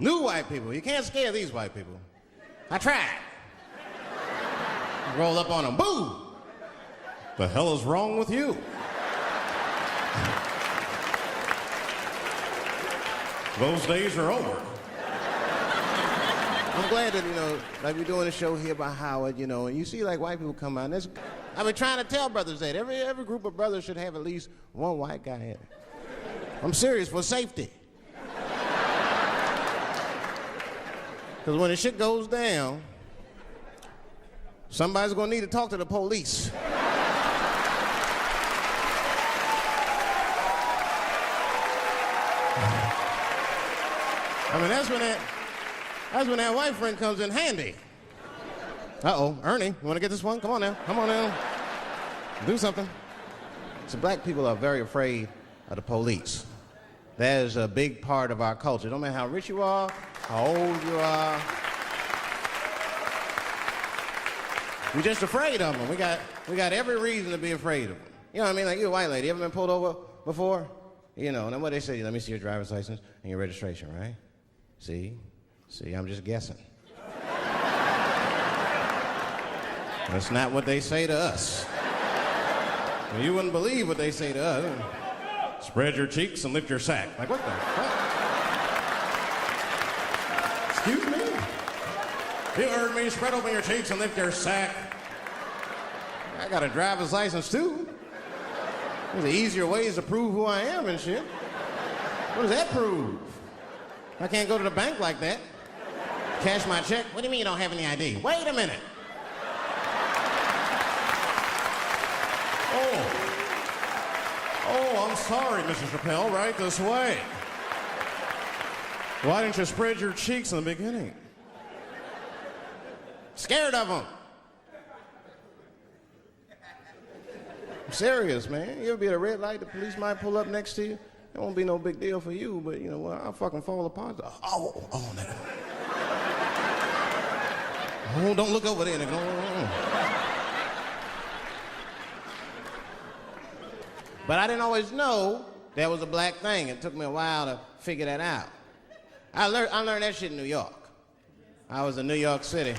New white people. You can't scare these white people. I tried. Roll up on them. Boo! The hell is wrong with you? Those days are over. I'm glad that, like we're doing a show here by Howard, and you see like white people come out. And I've been trying to tell brothers that. Every group of brothers should have at least one white guy in it. I'm serious, for safety. Because when the shit goes down, somebody's gonna need to talk to the police. I mean, that's when that white friend comes in handy. Uh-oh, Ernie, you wanna get this one? Come on now, do something. So black people are very afraid of the police. That is a big part of our culture. No matter how rich you are, how old you are. We're just afraid of them. We got every reason to be afraid of them. You know what I mean? Like, you're a white lady. You ever been pulled over before? And then what they say, let me see your driver's license and your registration, right? See, I'm just guessing. That's not what they say to us. You wouldn't believe what they say to us. Spread your cheeks and lift your sack. Like, what the fuck? Excuse me? You heard me. Spread open your cheeks and lift your sack. I got a driver's license, too. There's easier ways to prove who I am and shit. What does that prove? I can't go to the bank like that. Cash my check. What do you mean you don't have any ID? Wait a minute. Oh, I'm sorry, Mrs. Chappelle. Right this way. Why didn't you spread your cheeks in the beginning? Scared of them. I'm serious, man. You ever be at a red light, the police might pull up next to you. It won't be no big deal for you, but I'll fucking fall apart. Oh, no. Oh, don't look over there, nigga. No. But I didn't always know that was a black thing. It took me a while to figure that out. I learned that shit in New York. I was in New York City.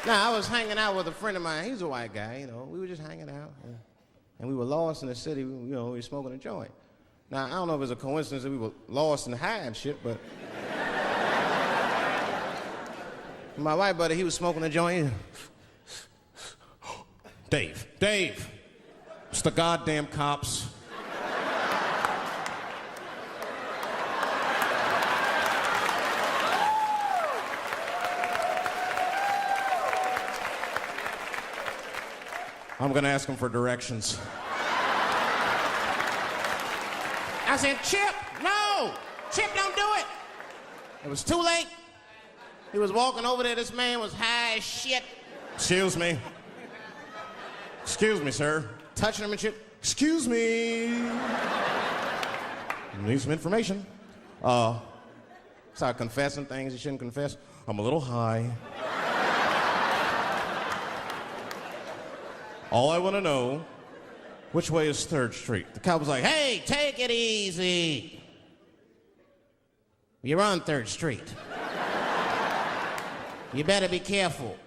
Now, I was hanging out with a friend of mine. He's a white guy, We were just hanging out. And we were lost in the city. We were smoking a joint. Now, I don't know if it's a coincidence that we were lost and high and shit, but... my white buddy, he was smoking a joint. Dave, it's the goddamn cops. I'm gonna ask him for directions. I said, Chip, no! Chip, don't do it! It was too late. He was walking over there, this man was high as shit. Excuse me, sir. Touching him and shit. Excuse me. Need some information. Start confessing things you shouldn't confess. I'm a little high. All I want to know, which way is 3rd Street? The cop was like, hey, take it easy. You're on 3rd Street. You better be careful.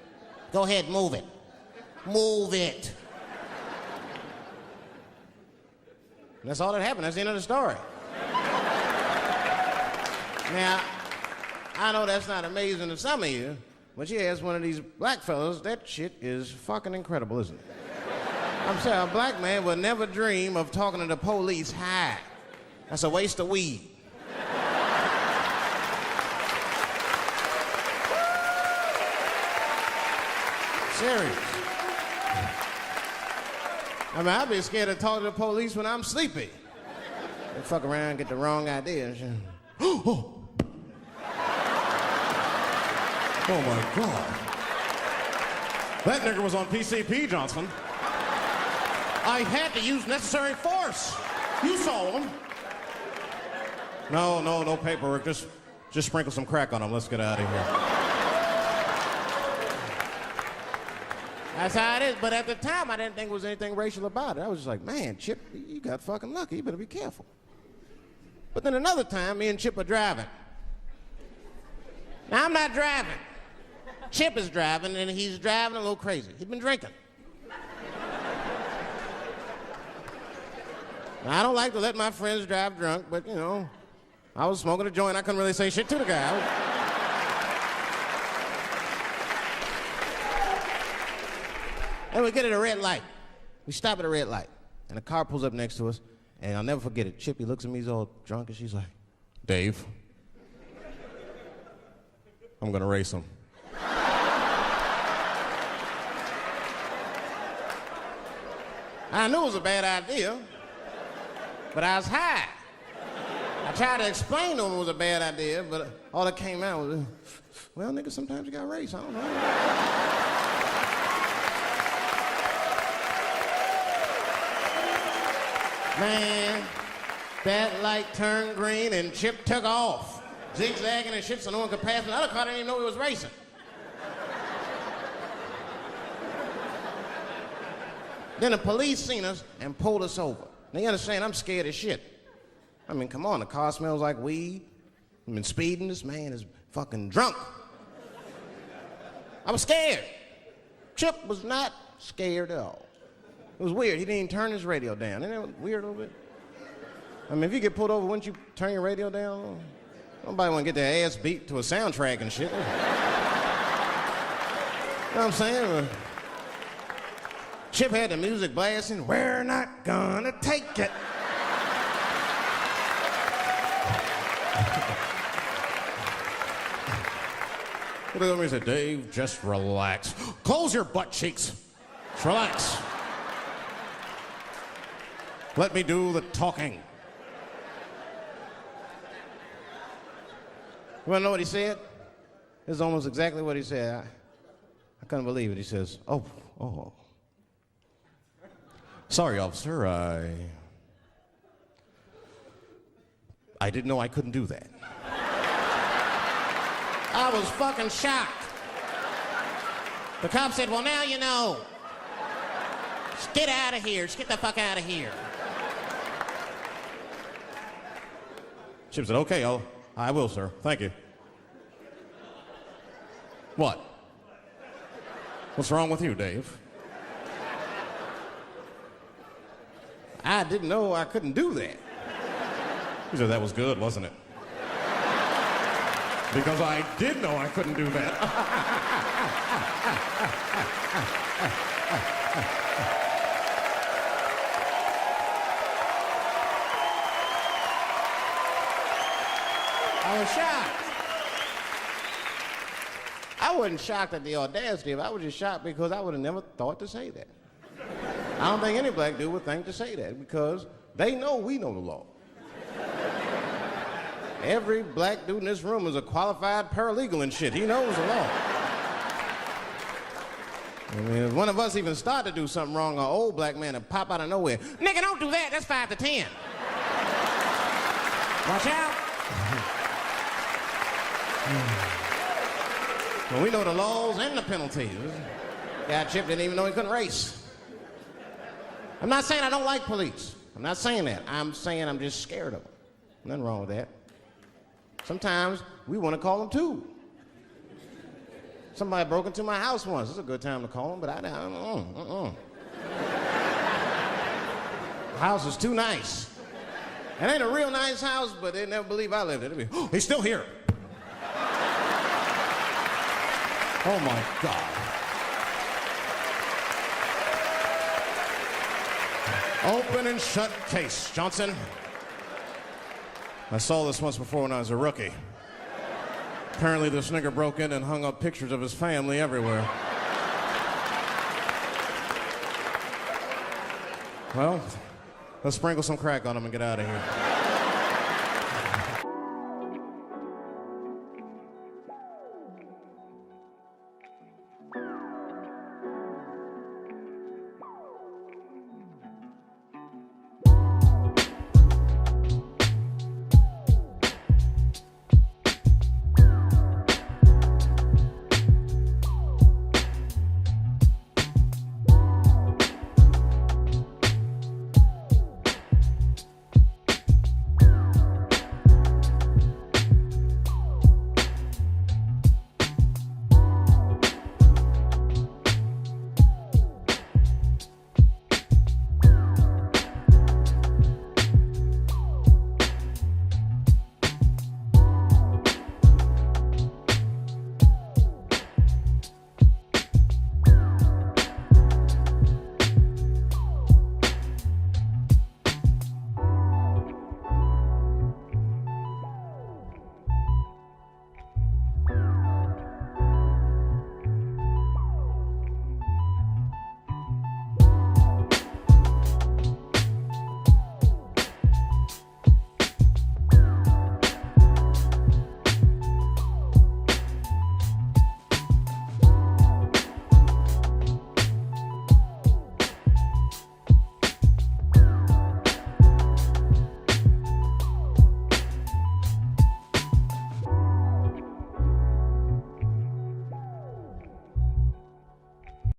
Go ahead, move it. Move it. And that's all that happened. That's the end of the story. Now, I know that's not amazing to some of you, but you ask one of these black fellas, that shit is fucking incredible, isn't it? I'm saying, a black man would never dream of talking to the police high. That's a waste of weed. Serious. I mean, I'd be scared to talk to the police when I'm sleepy. They fuck around and get the wrong idea and shit. Oh my God. That nigger was on PCP, Johnson. I had to use necessary force. You saw him. No paperwork. Just sprinkle some crack on him. Let's get out of here. That's how it is. But at the time, I didn't think there was anything racial about it. I was just like, man, Chip, you got fucking lucky. You better be careful. But then another time, me and Chip are driving. Now, I'm not driving. Chip is driving, and he's driving a little crazy. He's been drinking. Now, I don't like to let my friends drive drunk, but, you know, I was smoking a joint. I couldn't really say shit to the guy. And we get at a red light. We stop at a red light, and a car pulls up next to us, and I'll never forget it. Chippy looks at me, he's all drunk, and she's like, Dave, I'm gonna race him. I knew it was a bad idea, but I was high. I tried to explain to him it was a bad idea, but all that came out was, well, nigga, sometimes you gotta race, I don't know. Man, that light turned green and Chip took off, zigzagging and shit so no one could pass. The other car didn't even know he was racing. Then the police seen us and pulled us over. Now you understand, I'm scared as shit. I mean, come on, the car smells like weed. I've been speeding, this man is fucking drunk. I was scared. Chip was not scared at all. It was weird. He didn't even turn his radio down. Isn't that weird a little bit? I mean, if you get pulled over, wouldn't you turn your radio down? Nobody want to get their ass beat to a soundtrack and shit. You know what I'm saying? Chip had the music blasting. We're not gonna take it. He looked at me and said, Dave, just relax. Close your butt cheeks. Just relax. Let me do the talking. You wanna know what he said? This is almost exactly what he said. I couldn't believe it. He says, oh. Sorry, officer, I didn't know I couldn't do that. I was fucking shocked. The cop said, well, now you know. Just get out of here. Just get the fuck out of here. Chip said, okay, I will, sir. Thank you. What? What's wrong with you, Dave? I didn't know I couldn't do that. He said, that was good, wasn't it? Because I did know I couldn't do that. I was shocked. I wasn't shocked at the audacity of it. I was just shocked because I would have never thought to say that. I don't think any black dude would think to say that because they know we know the law. Every black dude in this room is a qualified paralegal and shit. He knows the law. I mean, if one of us even start to do something wrong, an old black man will pop out of nowhere. Nigga, don't do that. That's 5 to 10. Watch out. Well, we know the laws and the penalties. Guy Chip didn't even know he couldn't race. I'm not saying I don't like police. I'm not saying that. I'm saying I'm just scared of them. Nothing wrong with that. Sometimes we want to call them too. Somebody broke into my house once. It's a good time to call them, but I don't. The house is too nice. It ain't a real nice house, but they never believe I lived it. Oh, he's still here. Oh my God. Open and shut case, Johnson. I saw this once before when I was a rookie. Apparently this nigger broke in and hung up pictures of his family everywhere. Well, let's sprinkle some crack on him and get out of here.